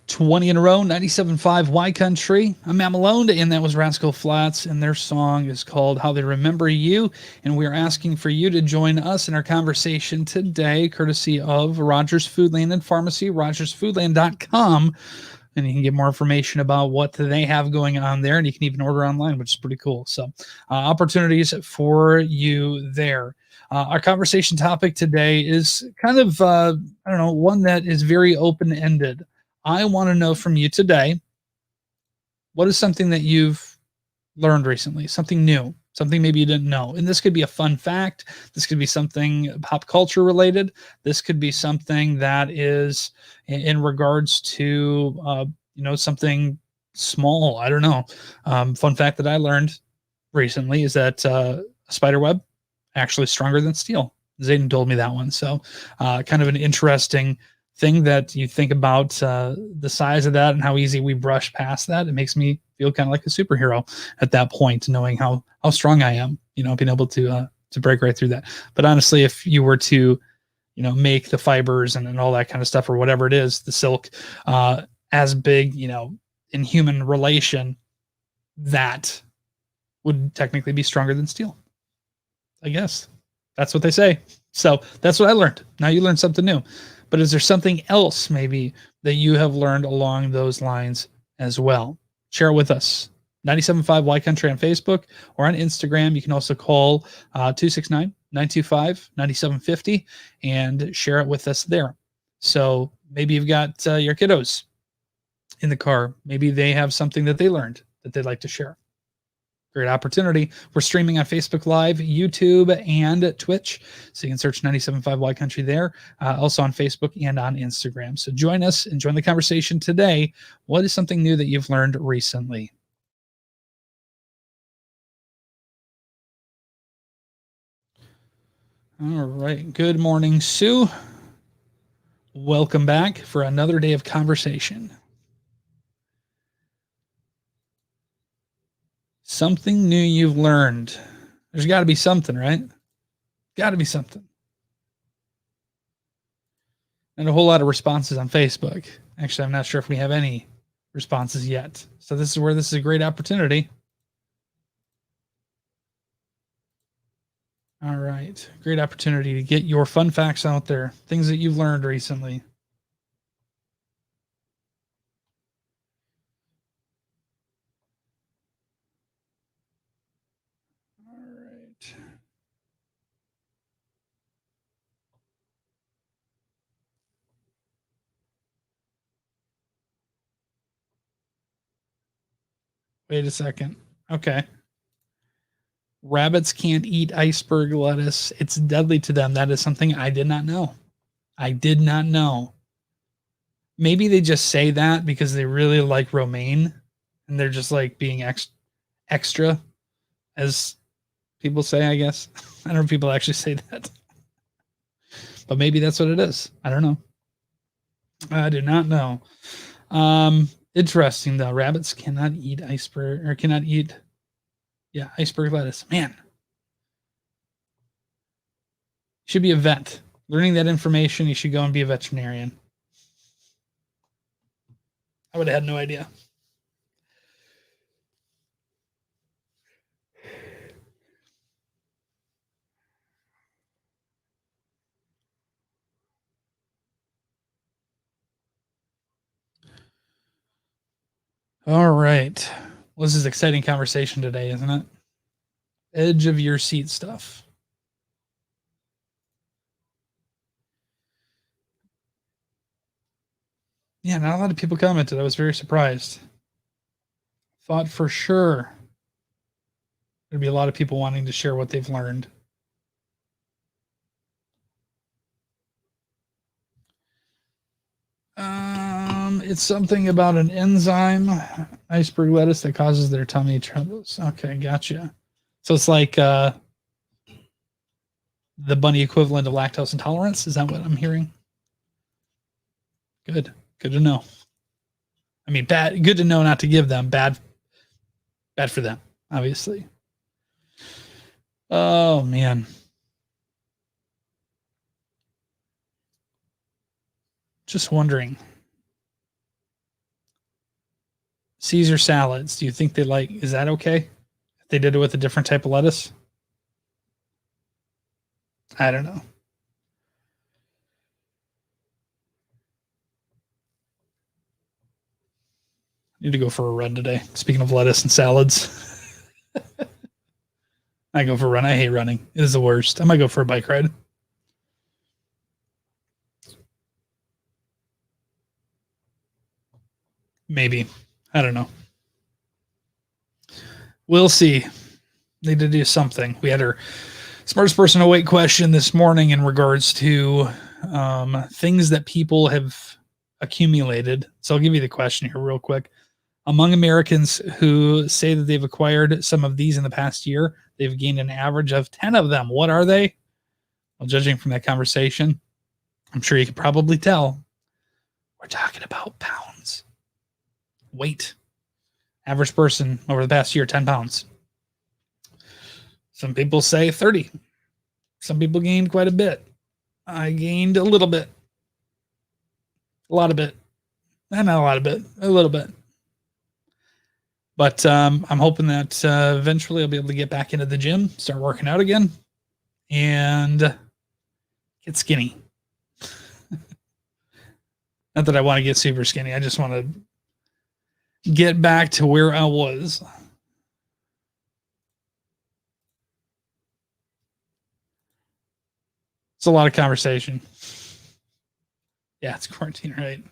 20 in a row, 97.5 Y Country. I'm Matt Malone, and that was Rascal Flatts, and their song is called How They Remember You. And we're asking for you to join us in our conversation today, courtesy of Rogers Foodland and Pharmacy, rogersfoodland.com. And you can get more information about what they have going on there, and you can even order online, which is pretty cool. So, opportunities for you there. Our conversation topic today is kind of, one that is very open ended. I want to know from you today, what is something that you've learned recently, something new, something maybe you didn't know? And this could be a fun fact. This could be something pop culture related. This could be something that is in regards to, something small. I don't know. Fun fact that I learned recently is that a spider web actually stronger than steel. Zayden told me that one. So, kind of an interesting thing that you think about the size of that and how easy we brush past that. It makes me feel kind of like a superhero at that point, knowing how strong I am. Being able to break right through that. But honestly, if you were to make the fibers and all that kind of stuff or whatever it is, the silk, as big, in human relation, that would technically be stronger than steel. I guess that's what they say. So that's what I learned. Now you learned something new. But is there something else maybe that you have learned along those lines as well? Share it with us. 97.5 Y Country on Facebook or on Instagram. You can also call 269 925 9750 and share it with us there. So maybe you've got your kiddos in the car. Maybe they have something that they learned that they'd like to share. Great opportunity. We're streaming on Facebook Live, YouTube, and Twitch. So you can search 97.5 Y Country there. Also on Facebook and on Instagram. So join us and join the conversation today. What is something new that you've learned recently? All right. Good morning, Sue. Welcome back for another day of conversation. Something new you've learned. There's got to be something, right? Got to be something. And a whole lot of responses on Facebook. Actually, I'm not sure if we have any responses yet. So this is where this is a great opportunity. All right. Great opportunity to get your fun facts out there, things that you've learned recently. All right. Wait a second. Okay. Rabbits can't eat iceberg lettuce. It's deadly to them. That is something I did not know. I did not know. Maybe they just say that because they really like romaine and they're just like being extra, as people say, I guess. I don't know if people actually say that. But maybe that's what it is. I don't know. I do not know. Interesting though. Rabbits cannot eat iceberg or cannot eat, iceberg lettuce. Man, should be a vet. Learning that information, you should go and be a veterinarian. I would have had no idea. All right. Well, this is exciting conversation today, isn't it? Edge of your seat stuff. Yeah, not a lot of people commented. I was very surprised. Thought for sure there'd be a lot of people wanting to share what they've learned. It's something about an enzyme, iceberg lettuce, that causes their tummy troubles. Okay, gotcha. So it's like the bunny equivalent of lactose intolerance. Is that what I'm hearing? Good. Good to know. I mean, bad. Good to know not to give them. Bad. Bad for them, obviously. Oh man. Just wondering. Caesar salads. Do you think they like? Is that okay? If they did it with a different type of lettuce? I don't know. Need to go for a run today. Speaking of lettuce and salads, I go for a run. I hate running. It is the worst. I might go for a bike ride. Maybe. I don't know. We'll see. Need to do something. We had our smartest person awake question this morning in regards to things that people have accumulated. So I'll give you the question here real quick. Among Americans who say that they've acquired some of these in the past year, they've gained an average of 10 of them. What are they? Well, judging from that conversation, I'm sure you could probably tell. We're talking about pounds. Weight. Average person over the past year, 10 pounds. Some people say 30. Some people gained quite a bit. I gained a little bit. A lot of bit. Not a lot of bit. A little bit. But I'm hoping that eventually I'll be able to get back into the gym, start working out again, and get skinny. Not that I want to get super skinny. I just want to get back to where I was. It's a lot of conversation. Yeah, it's quarantine, right?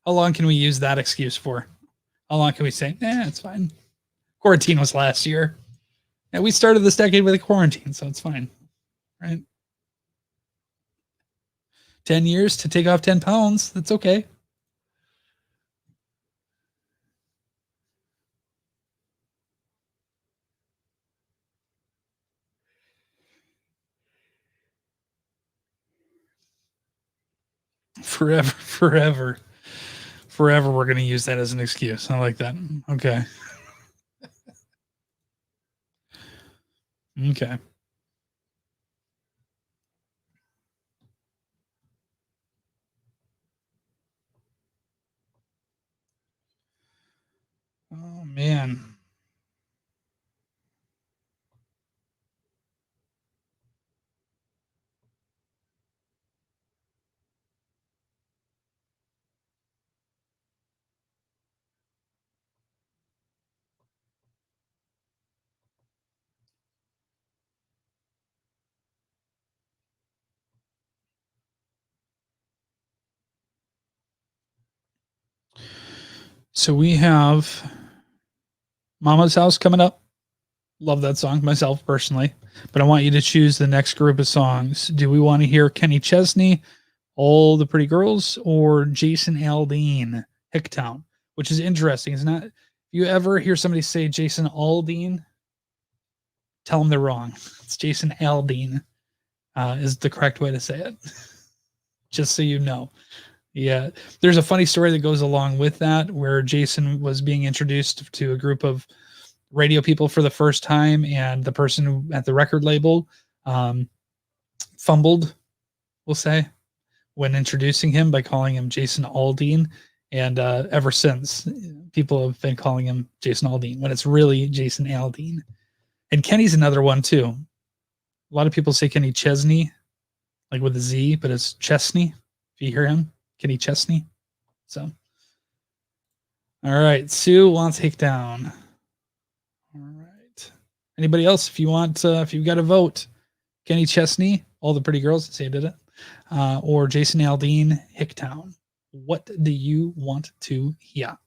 How long can we use that excuse for? How long can we say, it's fine? Quarantine was last year. And we started this decade with a quarantine, so it's fine, right? 10 years to take off 10 pounds. That's okay. Forever we're going to use that as an excuse. I like that. Okay. Okay. Oh man. So we have Mama's House coming up. Love that song myself personally, but I want you to choose the next group of songs. Do we want to hear Kenny Chesney, All the Pretty Girls, or Jason Aldean, Hicktown? Which is interesting. It's not. If you ever hear somebody say Jason Aldean, tell them they're wrong. It's Jason Aldean is the correct way to say it. Just so you know. Yeah, there's a funny story that goes along with that, where Jason was being introduced to a group of radio people for the first time, and the person at the record label fumbled, we'll say, when introducing him by calling him Jason Aldean. And ever since, people have been calling him Jason Aldean when it's really Jason Aldean. And Kenny's another one too. A lot of people say Kenny Chesney, like with a Z, but it's Chesney. If you hear him, Kenny Chesney. So, all right, Sue wants Hicktown. All right. Anybody else? If you want, if you've got a vote, Kenny Chesney, All the Pretty Girls, say I did it, or Jason Aldean, Hicktown. What do you want to hear?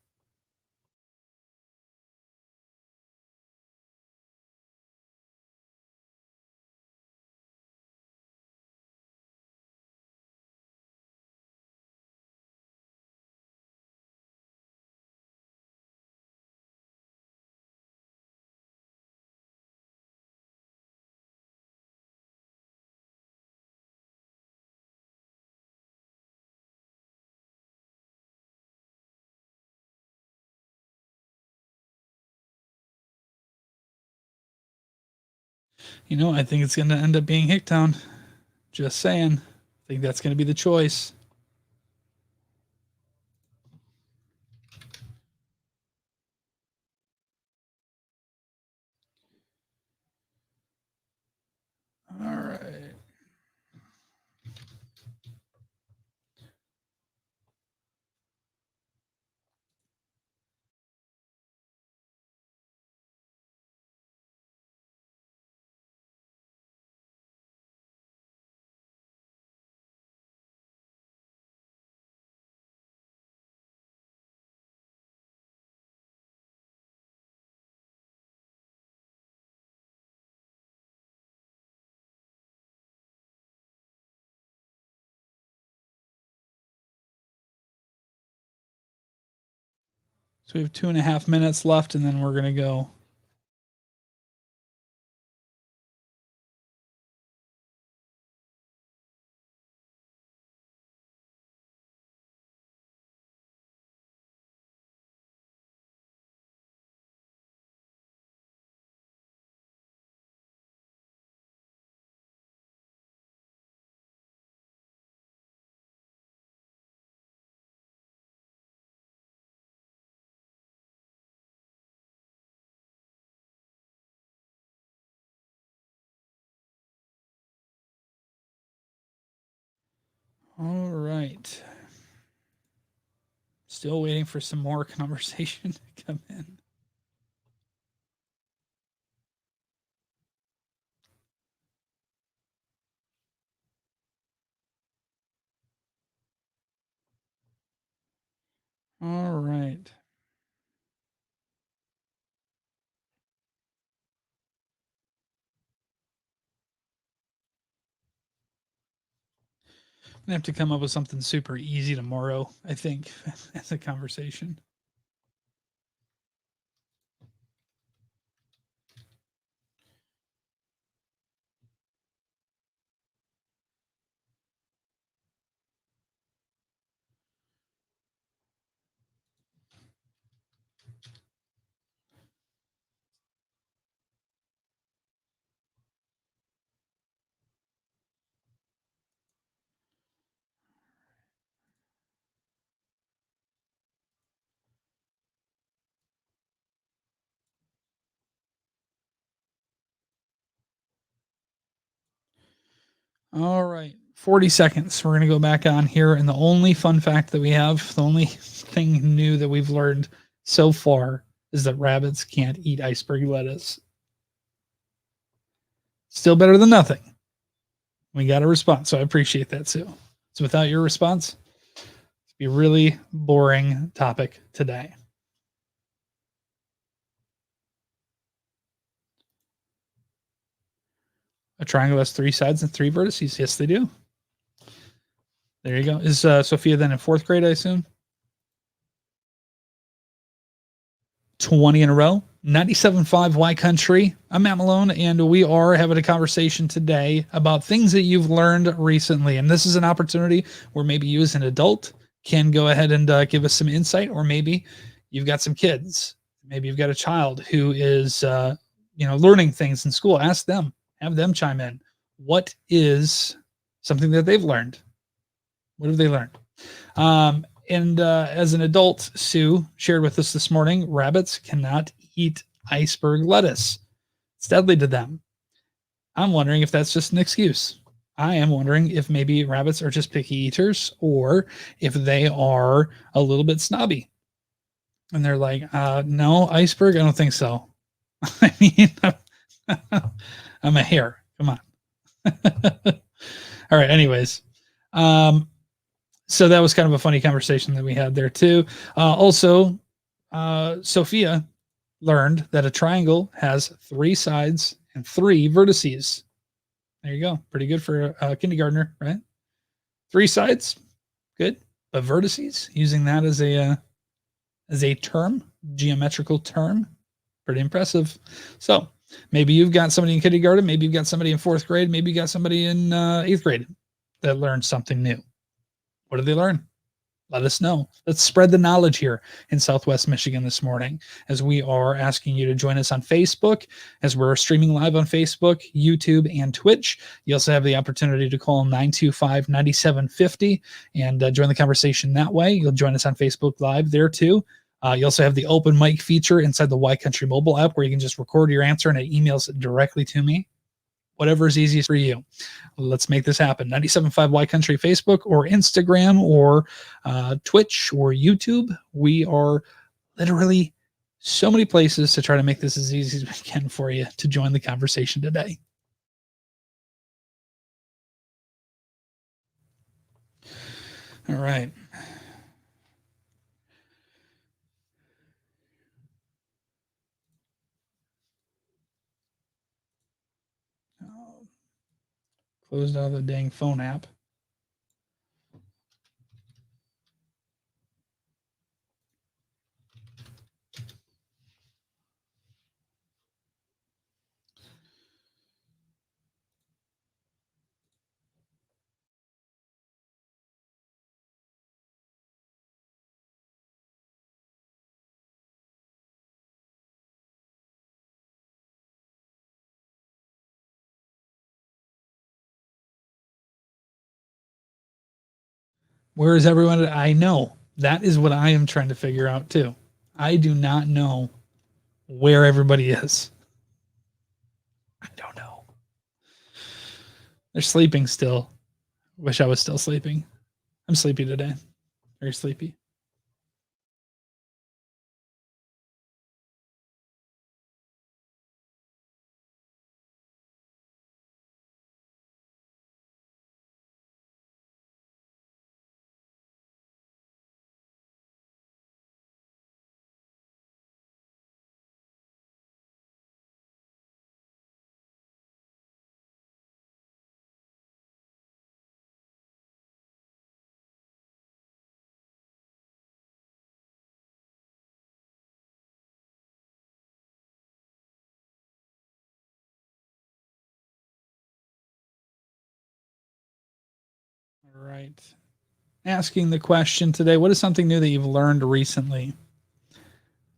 You know, I think it's going to end up being Hicktown. Just saying. I think that's going to be the choice. So we have 2.5 minutes left, and then we're going to go. All right. Still waiting for some more conversation to come in. All right. I'm gonna have to come up with something super easy tomorrow, I think, as a conversation. All right. 40 seconds. We're going to go back on here. And the only fun fact that we have, the only thing new that we've learned so far is that rabbits can't eat iceberg lettuce. Still better than nothing. We got a response. So I appreciate that, Sue. So without your response, it'd be a really boring topic today. A triangle has 3 sides and 3 vertices. Yes, they do. There you go. Is Sophia then in 4th grade, I assume? 20 in a row. 97.5 Y Country. I'm Matt Malone, and we are having a conversation today about things that you've learned recently. And this is an opportunity where maybe you as an adult can go ahead and give us some insight, or maybe you've got some kids. Maybe you've got a child who is, learning things in school. Ask them, have them chime in. What is something that they've learned? What have they learned? And as an adult, Sue shared with us this morning, rabbits cannot eat iceberg lettuce. It's deadly to them. I'm wondering if that's just an excuse. I am wondering if maybe rabbits are just picky eaters or if they are a little bit snobby. And they're like, no, iceberg? I don't think so. I mean, I'm a hare. Come on. All right. Anyways, so that was kind of a funny conversation that we had there too. Also, Sophia learned that a triangle has 3 sides and 3 vertices. There you go. Pretty good for a kindergartner, right? 3 sides, good. But vertices, using that as a term, geometrical term, pretty impressive. So maybe you've got somebody in kindergarten, maybe you've got somebody in 4th grade, maybe you got somebody in 8th grade that learned something new. What did they learn? Let us know. Let's spread the knowledge here in Southwest Michigan this morning as we are asking you to join us on Facebook, as we're streaming live on Facebook, YouTube, and Twitch. You also have the opportunity to call 925-9750 and join the conversation that way. You'll join us on Facebook Live there too. You also have the open mic feature inside the Y Country mobile app where you can just record your answer and it emails it directly to me. Whatever is easiest for you. Let's make this happen. 97.5 Y Country Facebook or Instagram or Twitch or YouTube. We are literally so many places to try to make this as easy as we can for you to join the conversation today. All right. Closed out of the dang phone app. Where is everyone? I know. That is what I am trying to figure out too. I do not know where everybody is. I don't know. They're sleeping still. Wish I was still sleeping. I'm sleepy today. Very sleepy. All right. Asking the question today, what is something new that you've learned recently?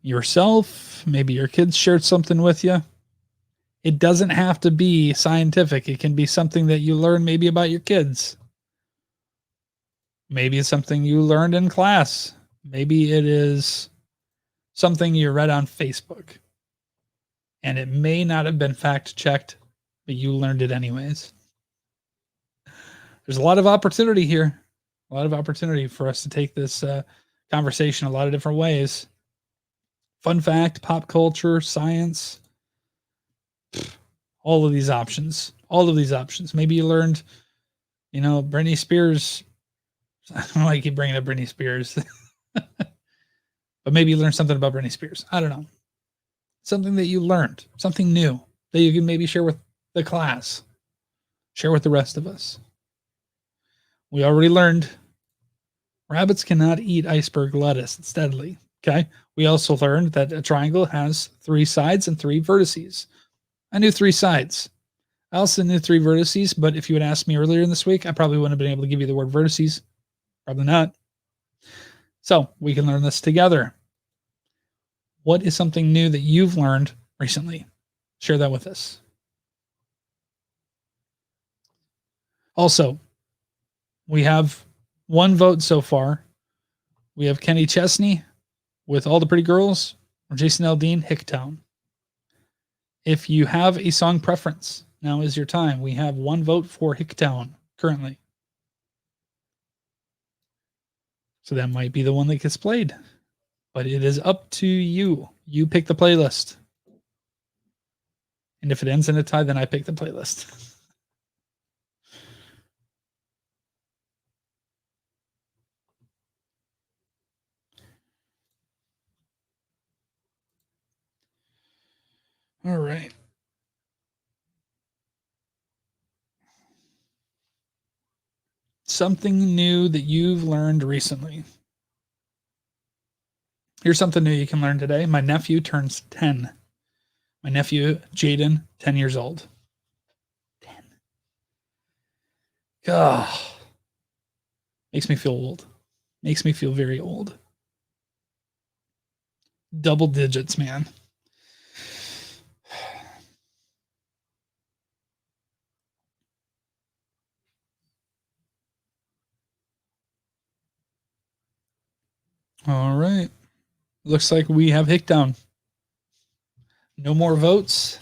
Yourself, maybe your kids shared something with you. It doesn't have to be scientific. It can be something that you learn maybe about your kids. Maybe it's something you learned in class. Maybe it is something you read on Facebook. And it may not have been fact checked, but you learned it anyways. There's a lot of opportunity here, a lot of opportunity for us to take this conversation a lot of different ways. Fun fact, pop culture, science, all of these options. All of these options. Maybe you learned, Britney Spears. I don't know why I keep bringing up Britney Spears, but maybe you learned something about Britney Spears. I don't know. Something that you learned, something new that you can maybe share with the class, share with the rest of us. We already learned rabbits cannot eat iceberg lettuce. It's deadly. Okay. We also learned that a triangle has 3 sides and 3 vertices. I knew 3 sides. I also knew 3 vertices, but if you had asked me earlier in this week, I probably wouldn't have been able to give you the word vertices. Probably not. So we can learn this together. What is something new that you've learned recently? Share that with us. Also, we have 1 vote so far. We have Kenny Chesney with All the Pretty Girls, or Jason Aldean, Hicktown. If you have a song preference, now is your time. We have 1 vote for Hicktown currently. So that might be the one that gets played. But it is up to you. You pick the playlist. And if it ends in a tie, then I pick the playlist. All right. Something new that you've learned recently. Here's something new you can learn today. My nephew turns 10. My nephew, Jaden, 10 years old. 10. Oh, makes me feel old. Makes me feel very old. Double digits, man. All right. Looks like we have Hicktown. No more votes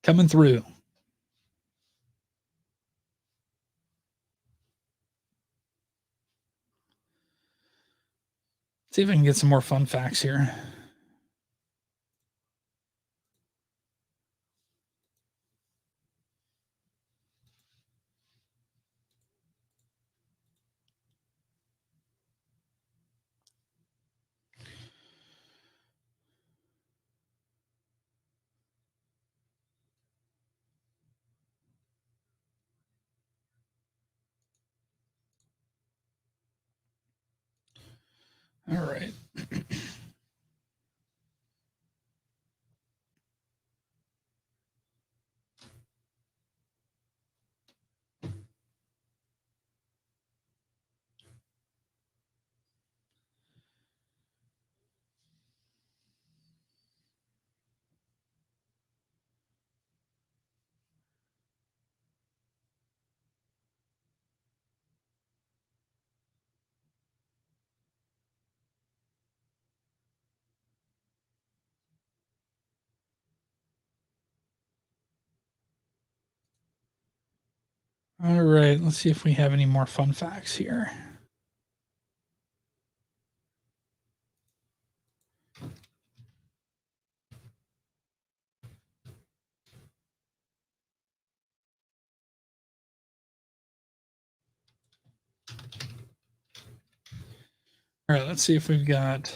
coming through. See if I can get some more fun facts here. All right. All right, let's see if we have any more fun facts here. All right, let's see if we've got.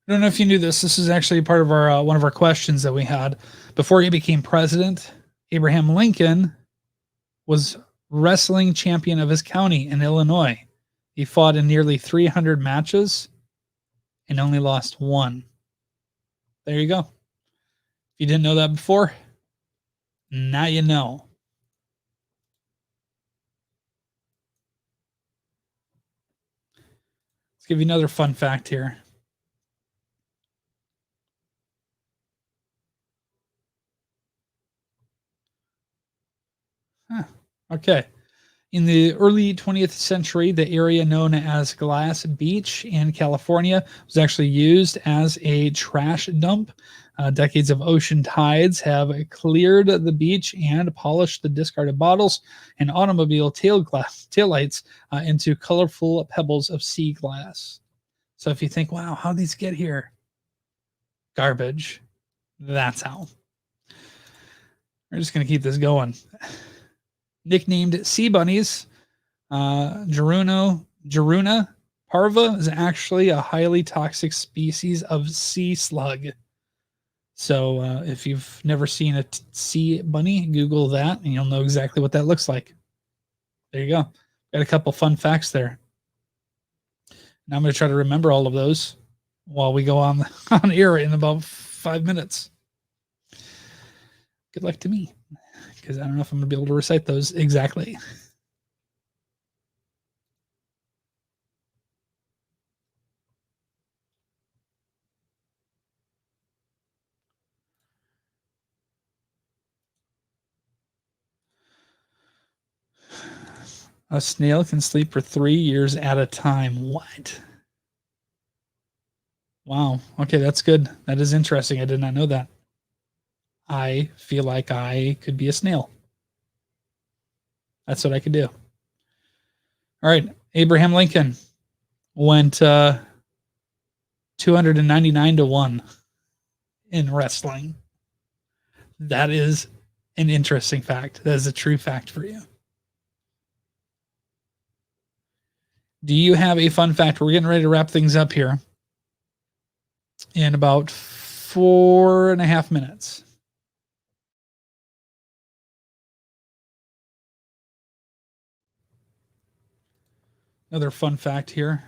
I don't know if you knew this. This is actually part of our one of our questions that we had before he became president. Abraham Lincoln was wrestling champion of his county in Illinois. He fought in nearly 300 matches and only lost one. There you go. If you didn't know that before, now you know. Let's give you another fun fact here. Huh. Okay. In the early 20th century, the area known as Glass Beach in California was actually used as a trash dump. Decades of ocean tides have cleared the beach and polished the discarded bottles and automobile taillights into colorful pebbles of sea glass. So if you think, wow, how did these get here? Garbage. That's how. We're just going to keep this going. Nicknamed sea bunnies, Jaruna parva is actually a highly toxic species of sea slug. So if you've never seen a sea bunny, Google that and you'll know exactly what that looks like. There you go. Got a couple fun facts there. Now I'm going to try to remember all of those while we go on air in about 5 minutes. Good luck to me, because I don't know if I'm going to be able to recite those exactly. A snail can sleep for 3 years at a time. What? Wow. Okay, that's good. That is interesting. I did not know that. I feel like I could be a snail. That's what I could do. All right. Abraham Lincoln went 299 to 1 in wrestling. That is an interesting fact. That is a true fact for you. Do you have a fun fact? We're getting ready to wrap things up here in about 4.5 minutes. Another fun fact here.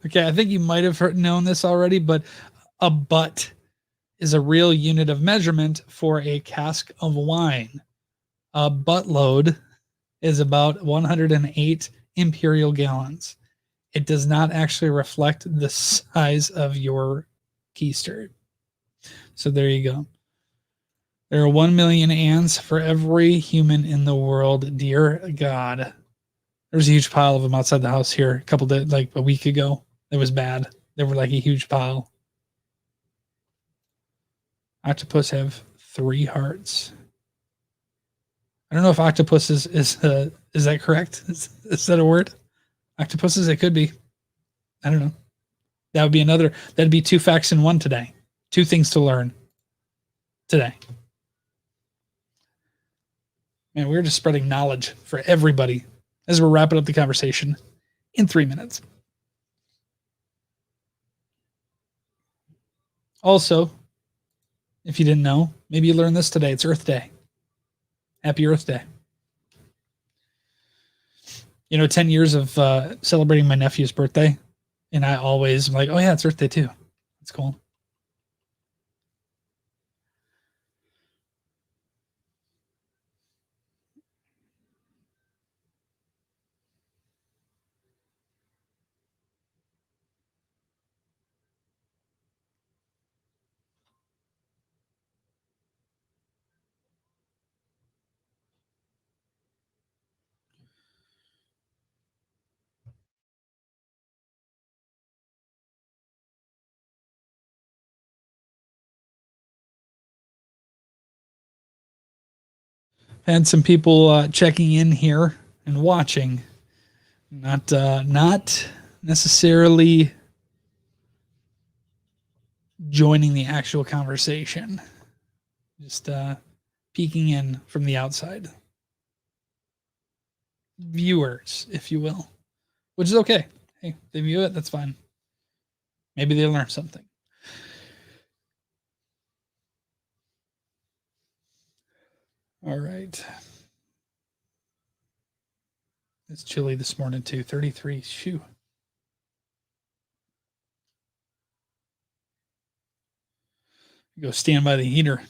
Okay, I think you might have known this already, but a butt is a real unit of measurement for a cask of wine. A buttload is about 108 imperial gallons. It does not actually reflect the size of your keister. So there you go. There are 1 million ants for every human in the world. Dear God. There's a huge pile of them outside the house here a couple days, like a week ago. It was bad. They were like a huge pile. Octopus have 3 hearts. I don't know if octopus is that correct? Is that a word? Octopuses, it could be. I don't know. That would be another. That'd be 2 facts in one today. 2 things to learn today. Man, we're just spreading knowledge for everybody as we're wrapping up the conversation in 3 minutes. Also, if you didn't know, maybe you learned this today. It's Earth Day. Happy Earth Day. 10 years of celebrating my nephew's birthday. And I always am like, oh, yeah, it's Earth Day too. It's cool. Had some people checking in here and watching, not necessarily joining the actual conversation, just peeking in from the outside. Viewers, if you will, which is okay. Hey, they view it, that's fine. Maybe they learn something. All right. It's chilly this morning too. 33. Shoo. Go stand by the heater.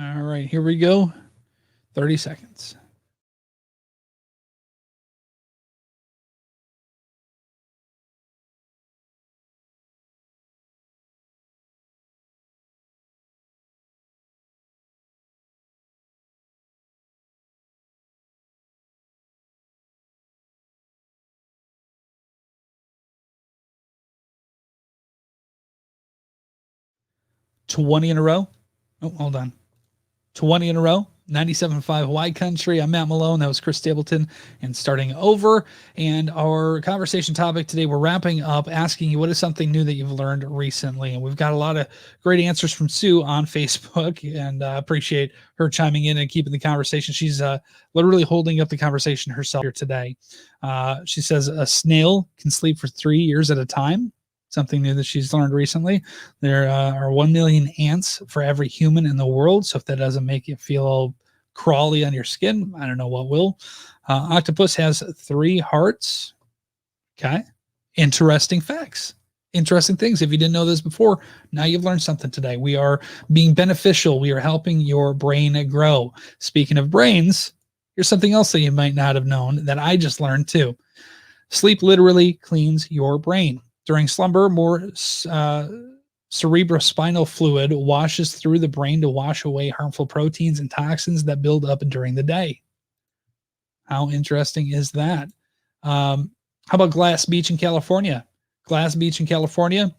All right, here we go. 30 seconds. $20 in a row. Oh, hold on. 20 in a row. 97.5 Y Country. I'm Matt Malone. That was Chris Stapleton. And starting over. And our conversation topic today, we're wrapping up asking you what is something new that you've learned recently. And we've got a lot of great answers from Sue on Facebook. And I appreciate her chiming in and keeping the conversation. She's literally holding up the conversation herself here today. She says a snail can sleep for 3 years at a time. Something new that she's learned recently. There are 1 million ants for every human in the world. So if that doesn't make you feel all crawly on your skin, I don't know what will. Octopus has 3 hearts. Okay. Interesting facts. Interesting things. If you didn't know this before, now you've learned something today. We are being beneficial. We are helping your brain grow. Speaking of brains, here's something else that you might not have known that I just learned too. Sleep literally cleans your brain. During slumber, more cerebrospinal fluid washes through the brain to wash away harmful proteins and toxins that build up during the day. How interesting is that? How about Glass Beach in California? Glass Beach in California,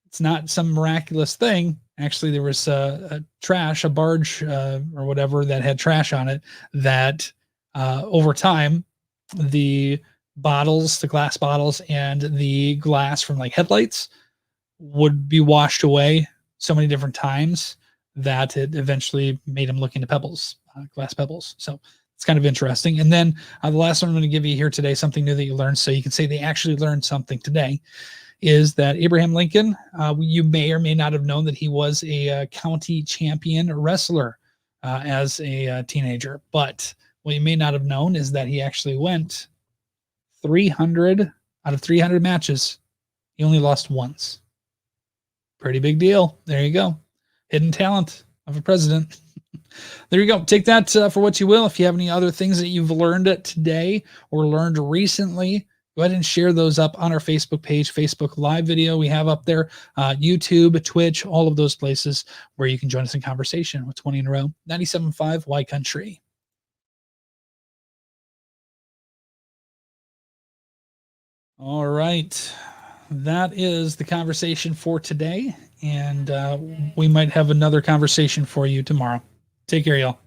it's not some miraculous thing. Actually, there was a barge or whatever that had trash on it that over time, the glass bottles and the glass from like headlights would be washed away so many different times that it eventually made them look into pebbles, glass pebbles. So it's kind of interesting. And then the last one I'm going to give you here today, something new that you learned, so you can say they actually learned something today, is that Abraham Lincoln, you may or may not have known that he was a county champion wrestler as a teenager. But what you may not have known is that he actually went 300 out of 300 matches. He only lost once. Pretty big deal. There you go. Hidden talent of a president. There you go. Take that for what you will. If you have any other things that you've learned today or learned recently, go ahead and share those up on our Facebook page, Facebook Live video we have up there, YouTube, Twitch, all of those places where you can join us in conversation with 20 in a row. 97.5 Y Country. All right. That is the conversation for today. And we might have another conversation for you tomorrow. Take care, y'all.